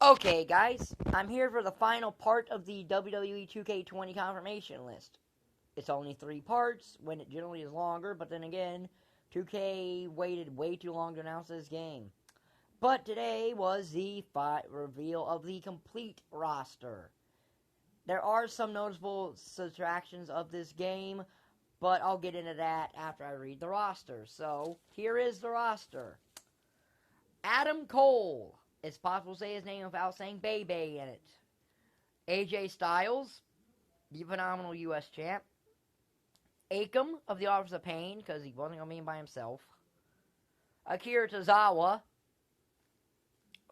Okay, guys, I'm here for the final part of the WWE 2K20 confirmation list. It's only 3 parts, when it generally is longer, but then again, 2K waited way too long to announce this game. But today was the reveal of the complete roster. There are some noticeable subtractions of this game, but I'll get into that after I read the roster. So, here is the roster. Adam Cole. It's possible to say his name without saying Bebe in it. AJ Styles, the phenomenal US champ. Akam of the Office of Pain, because he wasn't going to be by himself. Akira Tozawa,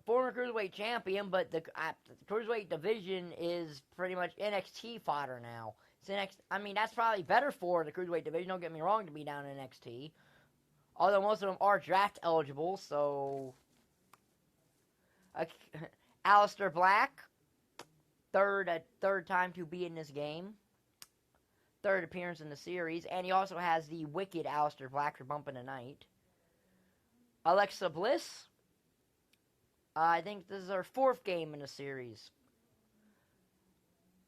former Cruiserweight champion, but the Cruiserweight division is pretty much NXT fodder now. That's probably better for the Cruiserweight division, don't get me wrong, to be down in NXT. Although most of them are draft eligible, so... Aleister Black, third time to be in this game. Third appearance in the series. And he also has the wicked Aleister Black for bumping tonight. Alexa Bliss. I think this is her 4th game in the series.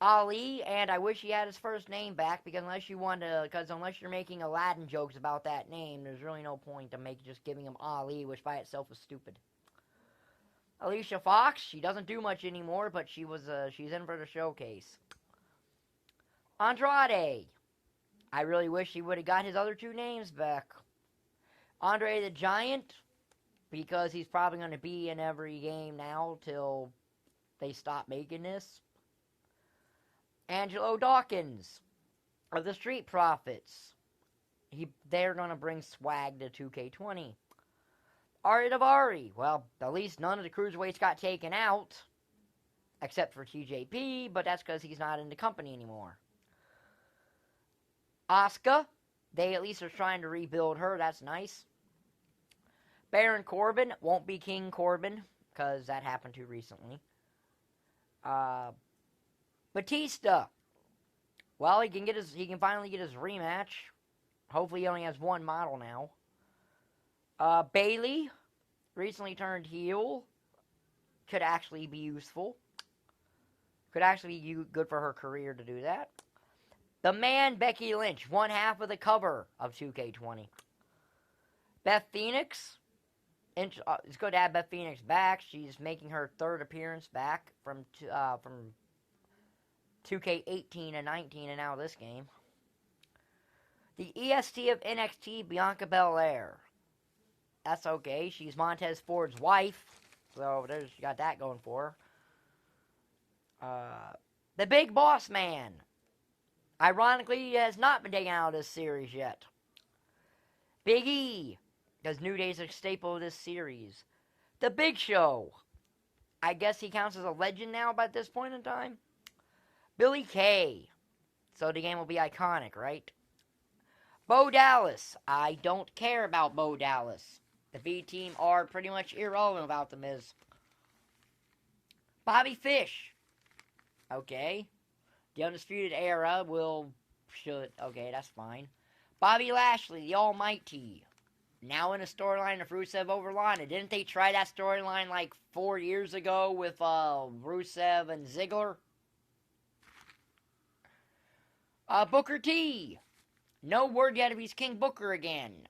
Ali, and I wish he had his first name back, because unless you're making Aladdin jokes about that name, there's really no point to just giving him Ali, which by itself is stupid. Alicia Fox, she doesn't do much anymore, but she's in for the showcase. Andrade, I really wish he would have got his other 2 names back. Andre the Giant, because he's probably going to be in every game now till they stop making this. Angelo Dawkins of the Street Profits. They're going to bring swag to 2K20. Daivari, well, at least none of the Cruiserweights got taken out, except for TJP, but that's because he's not in the company anymore. Asuka, they at least are trying to rebuild her, that's nice. Baron Corbin, won't be King Corbin, because that happened too recently. Batista, well, he can finally get his rematch. Hopefully he only has 1 model now. Bayley, recently turned heel, could actually be useful. Could actually be good for her career to do that. The man, Becky Lynch, 1/2 of the cover of 2K20. Beth Phoenix, it's good to have Beth Phoenix back. She's making her 3rd appearance back from 2K18 and 19 and now this game. The EST of NXT, Bianca Belair. That's okay. She's Montez Ford's wife, so she got that going for her. The Big Boss Man. Ironically, he has not been taken out of this series yet. Big E, because New Day's a staple of this series. The Big Show. I guess he counts as a legend now by this point in time. Billy Kay. So the game will be iconic, right? Bo Dallas. I don't care about Bo Dallas. The B-Team are pretty much irrelevant about The Miz. Bobby Fish. Okay. The Undisputed Era okay, that's fine. Bobby Lashley, the Almighty. Now in a storyline of Rusev over Lana. Didn't they try that storyline like 4 years ago with Rusev and Ziggler? Booker T. No word yet if he's King Booker again.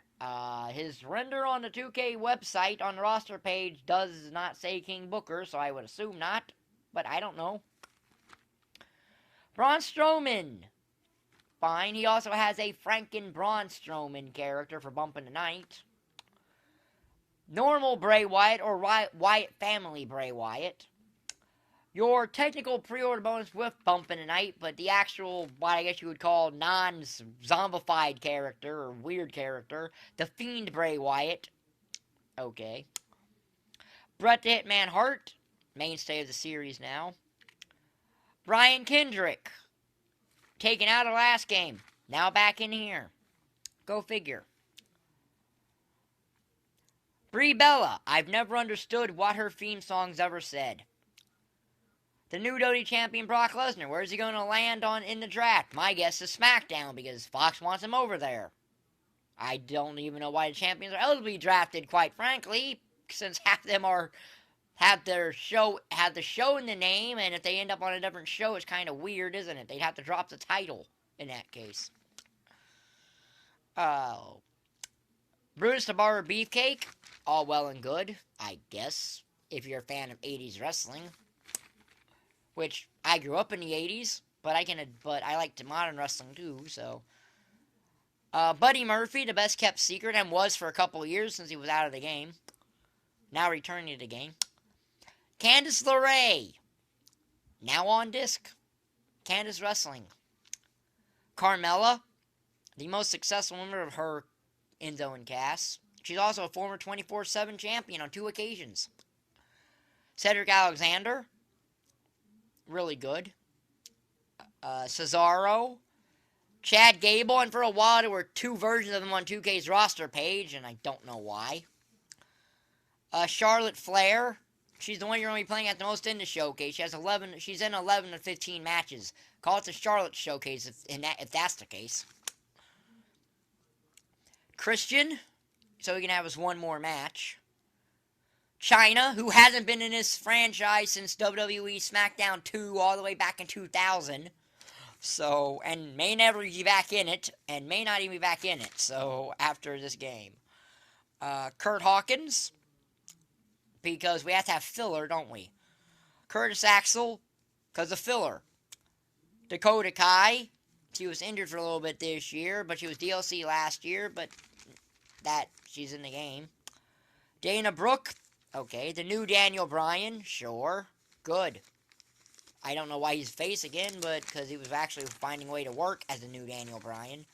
His render on the 2K website on the roster page does not say King Booker, so I would assume not, but I don't know. Braun Strowman. Fine, he also has a Franken Braun Strowman character for bumping tonight. Normal Bray Wyatt or Wyatt family Bray Wyatt. Your technical pre-order bonus with bumping tonight, but the actual, what I guess you would call non-zombified character, or weird character, the Fiend Bray Wyatt. Okay. Bret the Hitman Hart, mainstay of the series now. Brian Kendrick, taken out of last game, now back in here. Go figure. Brie Bella, I've never understood what her theme songs ever said. The new WWE champion Brock Lesnar, where's he going to land in the draft? My guess is SmackDown, because Fox wants him over there. I don't even know why the champions are eligible to be drafted, quite frankly, since half of them are have the show in the name, and if they end up on a different show, it's kind of weird, isn't it? They'd have to drop the title in that case. Oh. Brutus the Barber Beefcake, all well and good, I guess, if you're a fan of 80s wrestling. Which, I grew up in the 80s, but I like the modern wrestling too, so. Buddy Murphy, the best kept secret, and was for a couple of years since he was out of the game. Now returning to the game. Candice LeRae, now on disc. Candice Wrestling. Carmella, the most successful member of her Enzo and Cass. She's also a former 24/7 champion on 2 occasions. Cedric Alexander, really good. Cesaro, Chad Gable, and for a while there were 2 versions of them on 2K's roster page, and I don't know why. Charlotte Flair, she's the one you're going to be playing at the most in the showcase. She's in 11 to 15 matches. Call it the Charlotte Showcase if that's the case. Christian, so he can have us one more match. Chyna, who hasn't been in this franchise since WWE SmackDown 2 all the way back in 2000. So, and may never be back in it, and may not even be back in it, so, after this game. Kurt Hawkins, because we have to have filler, don't we? Curtis Axel, because of filler. Dakota Kai, she was injured for a little bit this year, but she was DLC last year, but she's in the game. Dana Brooke, okay. The new Daniel Bryan, sure. Good. I don't know why he's face again, but because he was actually finding a way to work as the new Daniel Bryan.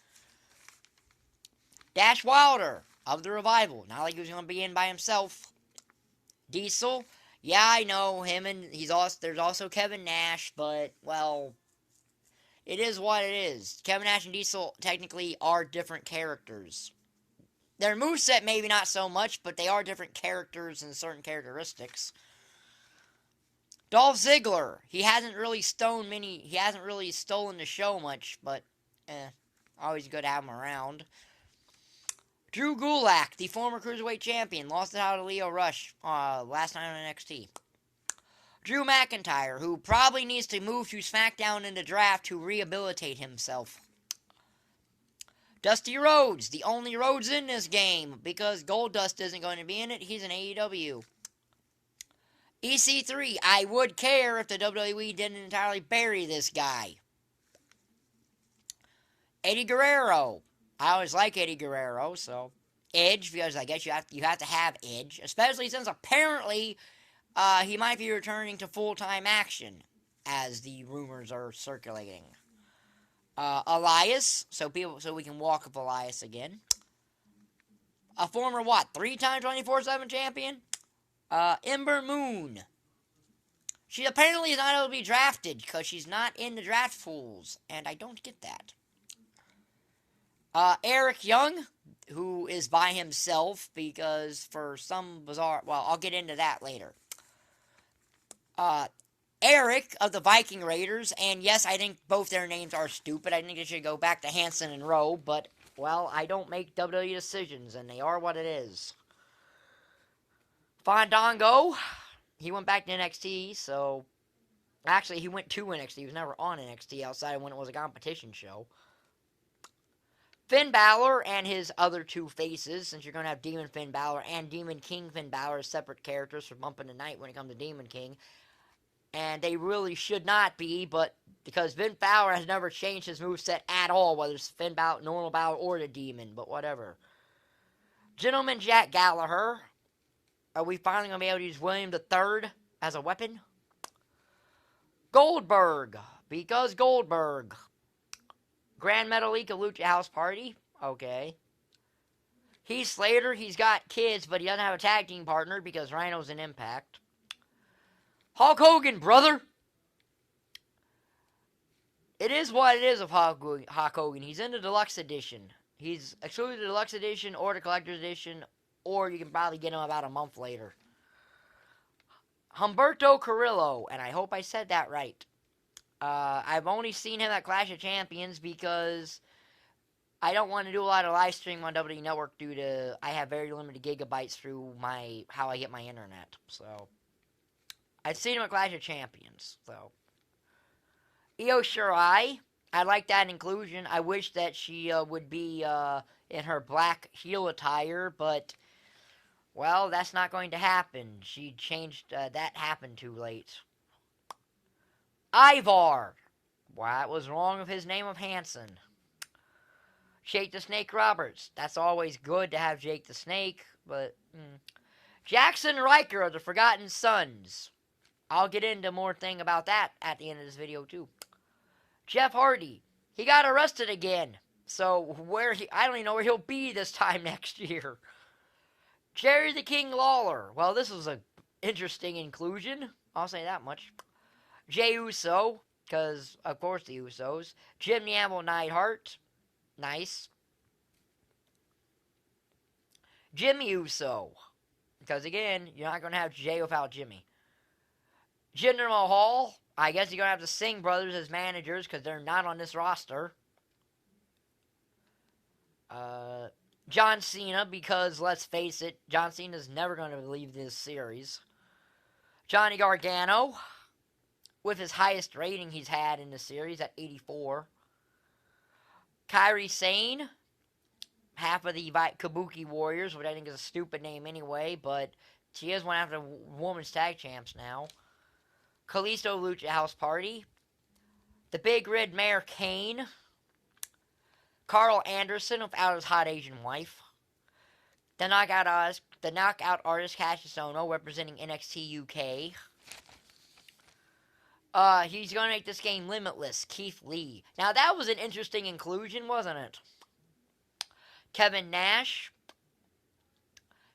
Dash Wilder, of the Revival. Not like he was going to be in by himself. Diesel, yeah, I know him, and there's also Kevin Nash, but, well, it is what it is. Kevin Nash and Diesel technically are different characters. Their moveset maybe not so much, but they are different characters and certain characteristics. Dolph Ziggler, he hasn't really stolen the show much, but always good to have him around. Drew Gulak, the former Cruiserweight Champion, lost it out to Lio Rush last night on NXT. Drew McIntyre, who probably needs to move to SmackDown in the draft to rehabilitate himself. Dusty Rhodes, the only Rhodes in this game, because Goldust isn't going to be in it, he's in AEW. EC3, I would care if the WWE didn't entirely bury this guy. Eddie Guerrero, I always like Eddie Guerrero, so. Edge, because I guess you have to have Edge, especially since apparently he might be returning to full-time action, as the rumors are circulating. Elias, so we can walk up Elias again. A former 3-time 24/7 champion? Ember Moon. She apparently is not able to be drafted because she's not in the draft pools, and I don't get that. Eric Young, who is by himself because for some bizarre, well, I'll get into that later. Eric of the Viking Raiders, and yes, I think both their names are stupid. I think they should go back to Hanson and Rowe, but, well, I don't make WWE decisions, and they are what it is. Fandango, he went back to NXT, so, actually, he went to NXT. He was never on NXT outside of when it was a competition show. Finn Balor and his other 2 faces, since you're going to have Demon Finn Balor and Demon King Finn Balor as separate characters for Bump in the Night when it comes to Demon King. And they really should not be, but because Finn Balor has never changed his moveset at all, whether it's Finn Balor, normal Balor, or the Demon, but whatever. Gentleman Jack Gallagher. Are we finally going to be able to use William III as a weapon? Goldberg, because Goldberg. Grand Metalik of Lucha House Party, okay. Heath Slater, he's got kids, but he doesn't have a tag team partner because Rhino's in Impact. Hulk Hogan, brother. It is what it is of Hulk Hogan. He's in the Deluxe Edition. He's excluded the Deluxe Edition or the Collector's Edition, or you can probably get him about a month later. Humberto Carrillo, and I hope I said that right. I've only seen him at Clash of Champions because I don't want to do a lot of live stream on WWE Network due to I have very limited gigabytes through how I get my internet. So I've seen him at Clash of Champions, so. Io Shirai, I like that inclusion. I wish that she would be in her black heel attire, but, well, that's not going to happen. She changed, that happened too late. Ivar. What was wrong with his name of Hanson? Jake the Snake Roberts. That's always good to have Jake the Snake, but... Jackson Riker of the Forgotten Sons. I'll get into more thing about that at the end of this video, too. Jeff Hardy. He got arrested again. So, I don't even know where he'll be this time next year. Jerry the King Lawler. Well, this was an interesting inclusion. I'll say that much. Jey Uso. Because, of course, the Usos. Jim Neidhart, Neidhart. Nice. Jimmy Uso. Because, again, you're not going to have Jay without Jimmy. Jinder Mahal. I guess you're going to have the Singh brothers as managers because they're not on this roster. John Cena, because, let's face it, John Cena's never going to leave this series. Johnny Gargano, with his highest rating he's had in the series at 84. Kairi Sane, half of the Kabuki Warriors, which I think is a stupid name anyway, but she is one of the women's tag champs now. Kalisto Lucha House Party. The Big Red Mare Kane. Carl Anderson without his hot Asian wife. The Knockout Artist Cassius Ohno representing NXT UK. He's going to make this game limitless. Keith Lee. Now, that was an interesting inclusion, wasn't it? Kevin Nash.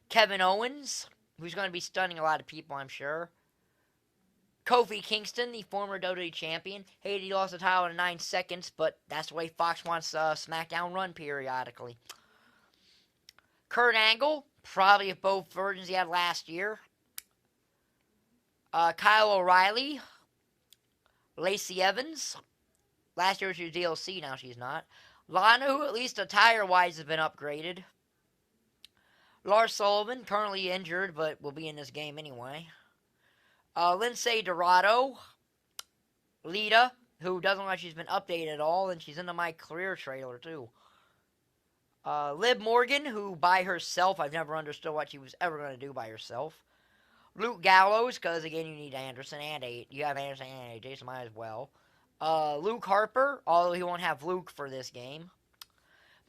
Kevin Owens, who's going to be stunning a lot of people, I'm sure. Kofi Kingston, the former WWE champion. Hated he lost the title in 9 seconds, but that's the way Fox wants SmackDown run periodically. Kurt Angle, probably of both versions he had last year. Kyle O'Reilly. Lacey Evans. Last year she was DLC, now she's not. Lana, who at least attire-wise has been upgraded. Lars Sullivan, currently injured, but will be in this game anyway. Lindsay Dorado. Lita, who doesn't look like she's been updated at all, and she's in the My Career trailer, too. Liv Morgan, who by herself, I've never understood what she was ever going to do by herself. Luke Gallows, because again, you need Anderson and AJ. You have Anderson and AJ, so might as well. Luke Harper, although he won't have Luke for this game.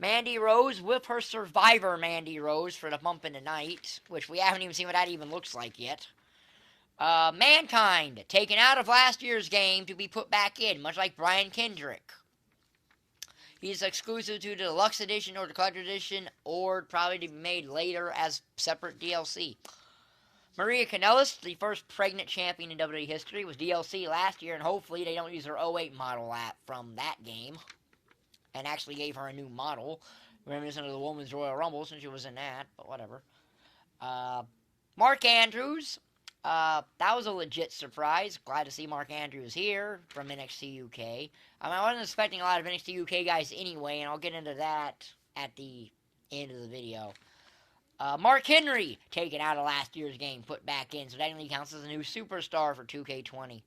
Mandy Rose with her Survivor Mandy Rose for the bump in the night, which we haven't even seen what that even looks like yet. Mankind, taken out of last year's game to be put back in, much like Brian Kendrick. He's exclusive to the Deluxe Edition or the Collector Edition, or probably to be made later as separate DLC. Maria Kanellis, the first pregnant champion in WWE history, was DLC last year, and hopefully they don't use her 08 model from that game, and actually gave her a new model, reminiscent of the Women's Royal Rumble, since she was in that, but whatever. Mark Andrews, that was a legit surprise. Glad to see Mark Andrews here from NXT UK. I wasn't expecting a lot of NXT UK guys anyway, and I'll get into that at the end of the video. Mark Henry, taken out of last year's game, put back in, so that only counts as a new superstar for 2K20.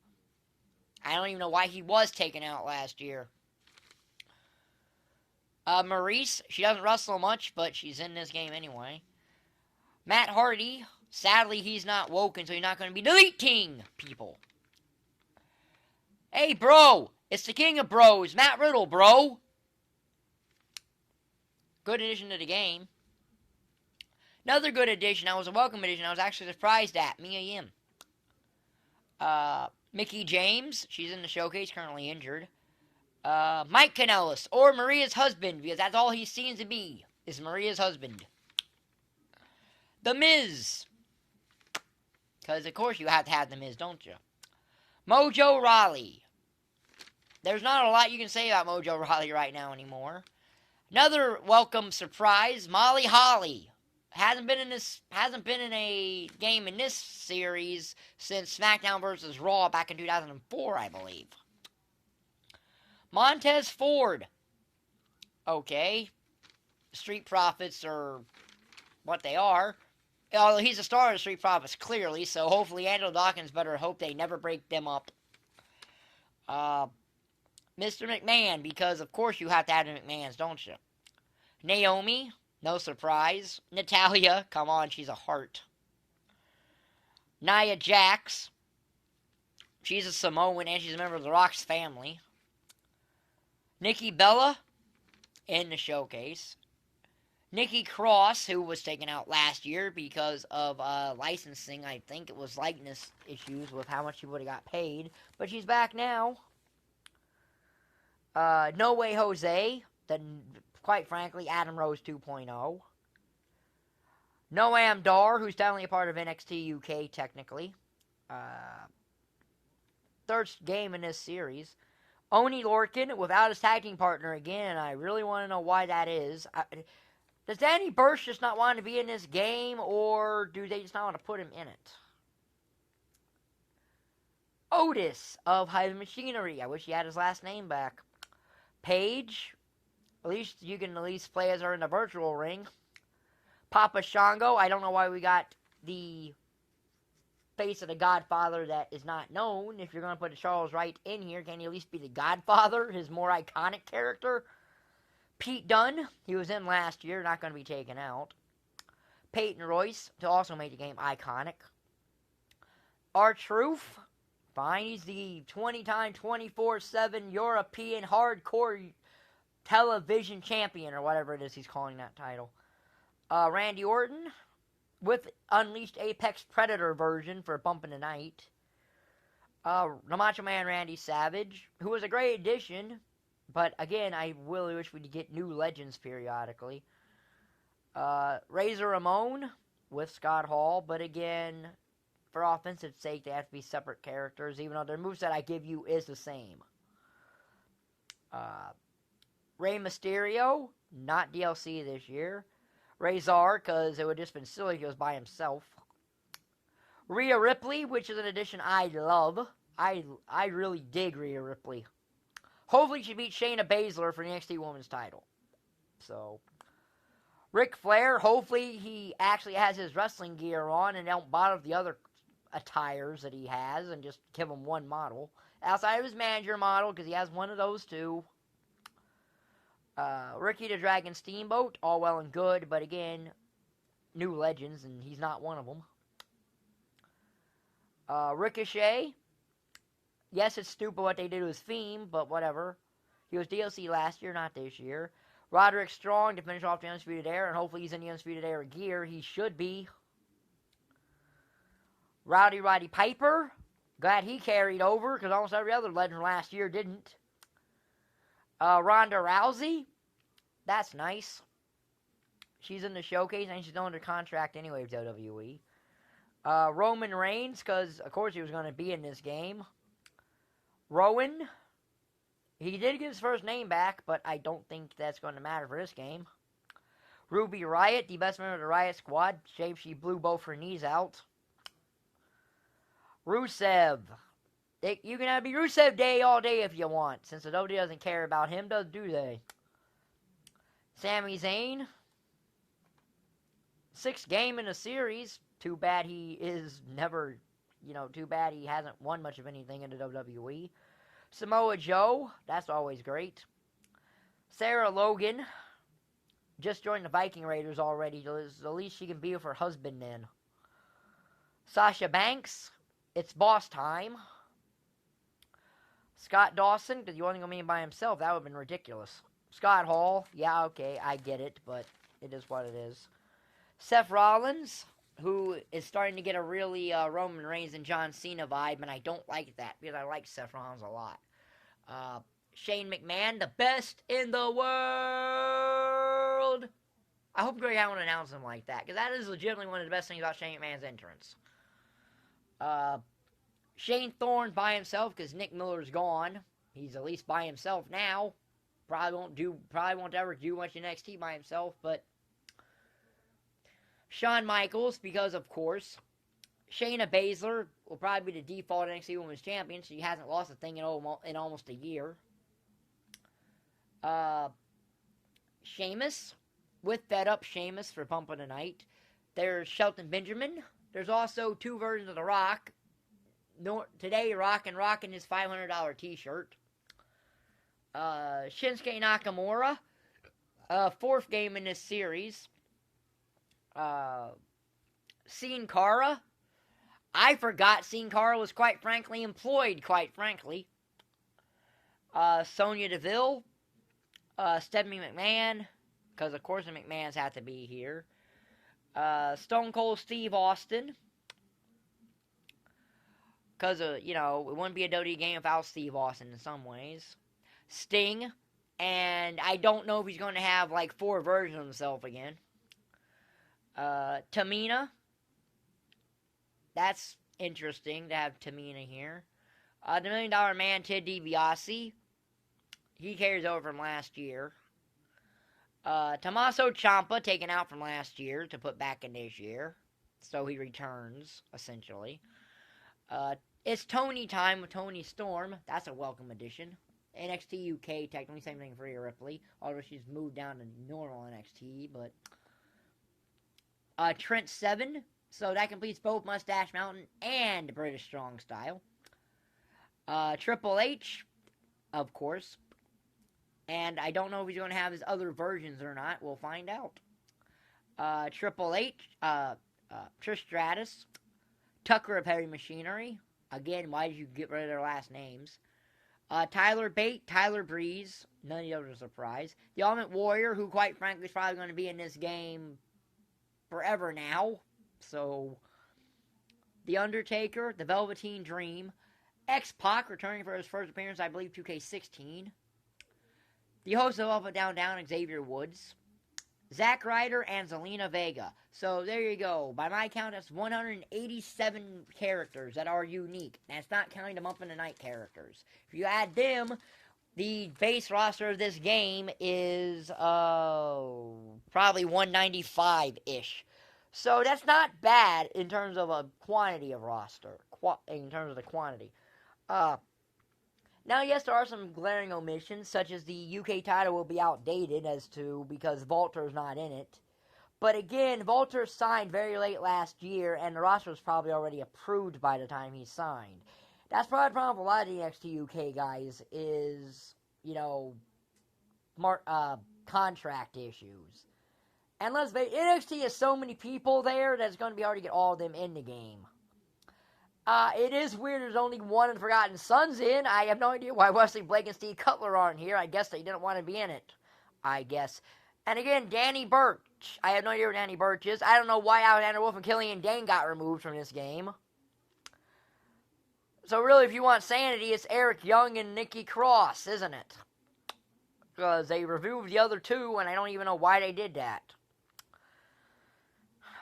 I don't even know why he was taken out last year. Maurice, she doesn't wrestle much, but she's in this game anyway. Matt Hardy, sadly he's not woken, so he's not going to be deleting people. Hey, bro, it's the king of bros, Matt Riddle, bro. Good addition to the game. Another good addition, I was a welcome addition, I was actually surprised at, Mia Yim. Mickie James, she's in the showcase, currently injured. Mike Kanellis, or Maria's husband, because that's all he seems to be, is Maria's husband. The Miz. Because, of course, you have to have The Miz, don't you? Mojo Rawley. There's not a lot you can say about Mojo Rawley right now anymore. Another welcome surprise, Molly Holly. Hasn't been in a game in this series since SmackDown vs. Raw back in 2004, I believe. Montez Ford. Okay. Street Profits are what they are. Although he's a star of the Street Profits, clearly, so hopefully Angelo Dawkins better hope they never break them up. Mr. McMahon, because of course you have to have the McMahons, don't you? Naomi, no surprise. Natalia, come on, she's a Hart. Nia Jax, she's a Samoan and she's a member of the Rock's family. Nikki Bella, in the showcase. Nikki Cross, who was taken out last year because of licensing, I think it was likeness issues with how much she would have got paid, but she's back now. No Way Jose, quite frankly, Adam Rose 2.0. Noam Dar, who's definitely a part of NXT UK, technically. Third game in this series. Oni Lorcan, without his tag team partner again, and I really want to know why that is. Does Danny Burch just not want to be in this game, or do they just not want to put him in it? Otis of Heavy Machinery. I wish he had his last name back. Paige. At least you can play as her in the virtual ring. Papa Shango. I don't know why we got the face of the Godfather that is not known. If you're going to put Charles Wright in here, can he at least be the Godfather, his more iconic character? Pete Dunne, he was in last year, not going to be taken out. Peyton Royce, to also make the game iconic. R-Truth, fine, he's the 20-time, 24/7 European Hardcore Television Champion, or whatever it is he's calling that title. Randy Orton, with Unleashed Apex Predator version for Bumpin' the Night. The Macho Man Randy Savage, who was a great addition, but again, I really wish we'd get new legends periodically. Razor Ramon with Scott Hall, but again, for offensive sake, they have to be separate characters, even though their moveset I give you is the same. Rey Mysterio, not DLC this year. Razor, because it would have just been silly if he was by himself. Rhea Ripley, which is an addition I love. I really dig Rhea Ripley. Hopefully she beats Shayna Baszler for the NXT Women's title. So, Ric Flair, hopefully he actually has his wrestling gear on and don't bother the other attires that he has and just give him one model. Outside of his manager model, because he has one of those too. Ricky the Dragon Steamboat, all well and good, but again, new legends, and he's not one of them. Ricochet, yes, it's stupid what they did to his theme, but whatever. He was DLC last year, not this year. Roderick Strong to finish off the Undisputed Era, and hopefully he's in the Undisputed Era gear. He should be. Rowdy Roddy Piper, glad he carried over, because almost every other legend last year didn't. Ronda Rousey, that's nice. She's in the showcase, and she's under contract anyway with WWE. Roman Reigns, because of course he was going to be in this game. Rowan, he did get his first name back, but I don't think that's going to matter for this game. Ruby Riott, the best member of the Riott Squad. Shame she blew both her knees out. Rusev. You can have a Rusev Day all day if you want, since the WWE doesn't care about him, do they? Sami Zayn. 6th game in a series. Too bad he is never, too bad he hasn't won much of anything in the WWE. Samoa Joe. That's always great. Sarah Logan. Just joined the Viking Raiders already. The least she can be with her husband then. Sasha Banks. It's boss time. Scott Dawson, because you wasn't going to be by himself. That would have been ridiculous. Scott Hall, yeah, okay, I get it, but it is what it is. Seth Rollins, who is starting to get a really Roman Reigns and John Cena vibe, and I don't like that, because I like Seth Rollins a lot. Shane McMahon, the best in the world. I hope Greg Allen announced him like that, because that is legitimately one of the best things about Shane McMahon's entrance. Shane Thorne by himself because Nick Miller's gone. He's at least by himself now. Probably won't ever do much in NXT by himself, but Shawn Michaels because of course. Shayna Baszler will probably be the default NXT Women's Champion. She hasn't lost a thing in almost a year. Sheamus with Fed Up Sheamus for Bumpin' the Night. There's Shelton Benjamin. There's also 2 versions of The Rock. Today, rocking his $500 t-shirt. Shinsuke Nakamura. 4th game in this series. Sin Cara. I forgot Sin Cara was quite frankly employed, Sonya Deville. Stephanie McMahon. Because, of course, the McMahons have to be here. Stone Cold Steve Austin. Because, it wouldn't be a WWE game without Steve Austin in some ways. Sting. And I don't know if he's going to have, 4 versions of himself again. Tamina. That's interesting to have Tamina here. The $1 Million Man, Ted DiBiase. He carries over from last year. Tommaso Ciampa taken out from last year to put back in this year. So he returns, essentially. It's Tony time with Tony Storm. That's a welcome addition. NXT UK, technically same thing for Rhea Ripley. Although she's moved down to normal NXT, but... Trent Seven. So that completes both Mustache Mountain and British Strong Style. Triple H, of course. And I don't know if he's going to have his other versions or not. We'll find out. Triple H, Trish Stratus, Tucker of Heavy Machinery. Again, why did you get rid of their last names? Tyler Bate, Tyler Breeze. None of those are a surprise. The Ultimate Warrior, who quite frankly is probably going to be in this game forever now. So, The Undertaker, The Velveteen Dream, X-Pac returning for his first appearance, I believe, 2K16. The host of Up and Down Down, Xavier Woods. Zack Ryder and Zelina Vega. So, there you go. By my count, that's 187 characters that are unique. That's not counting the Month in the Night characters. If you add them, the base roster of this game is, probably 195-ish. So that's not bad in terms of a quantity of roster. In terms of the quantity. Now, yes, there are some glaring omissions, such as the UK title will be outdated because Walter's not in it. But again, Walter signed very late last year, and the roster was probably already approved by the time he signed. That's probably the problem with a lot of the NXT UK guys is, contract issues. And let's face it, NXT has so many people there that it's going to be hard to get all of them in the game. It is weird there's only one and Forgotten Sons in. I have no idea why Wesley Blake and Steve Cutler aren't here. I guess they didn't want to be in it. And again, Danny Burch. I have no idea where Danny Burch is. I don't know why Alexander Wolf and Killian Dane got removed from this game. So really, if you want sanity, it's Eric Young and Nikki Cross, isn't it? Because they removed the other 2, and I don't even know why they did that.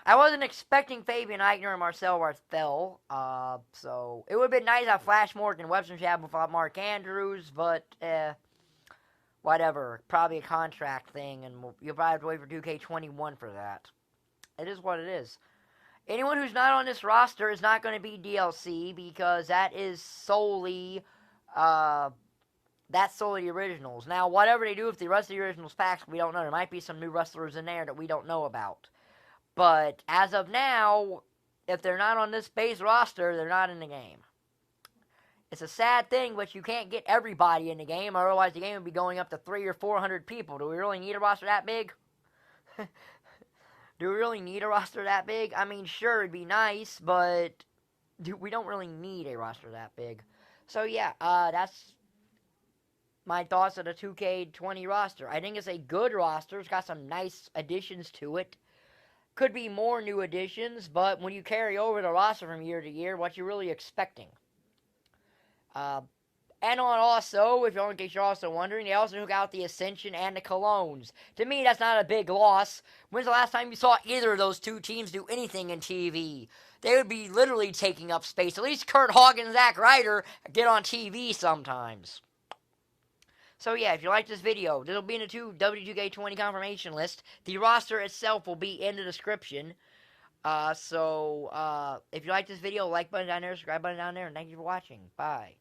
I wasn't expecting Fabian Eichner and Marcel Barthel, so it would have been nice to have Flash Morgan Webster chat without Mark Andrews, but, whatever. Probably a contract thing, and you'll probably have to wait for 2K21 for that. It is what it is. Anyone who's not on this roster is not going to be DLC, because that is solely, the originals. Now, whatever they do with the rest of the originals packs, we don't know. There might be some new wrestlers in there that we don't know about. But as of now, if they're not on this base roster, they're not in the game. It's a sad thing, but you can't get everybody in the game, otherwise the game would be going up to 300 or 400 people. Do we really need a roster that big? Do we really need a roster that big? I mean, sure, it'd be nice, but we don't really need a roster that big. So yeah, that's my thoughts of the 2K20 roster. I think it's a good roster. It's got some nice additions to it. Could be more new additions, but when you carry over the roster from year to year, what you're really expecting. And also, in case you're also wondering, they also took out the Ascension and the Colognes. To me, that's not a big loss. When's the last time you saw either of those 2 teams do anything in TV? They would be literally taking up space. At least Kurt Hawkins and Zack Ryder get on TV sometimes. So yeah, if you like this video, this will be in the W2K20 confirmation list. The roster itself will be in the description. If you like this video, like button down there, subscribe button down there, and thank you for watching. Bye.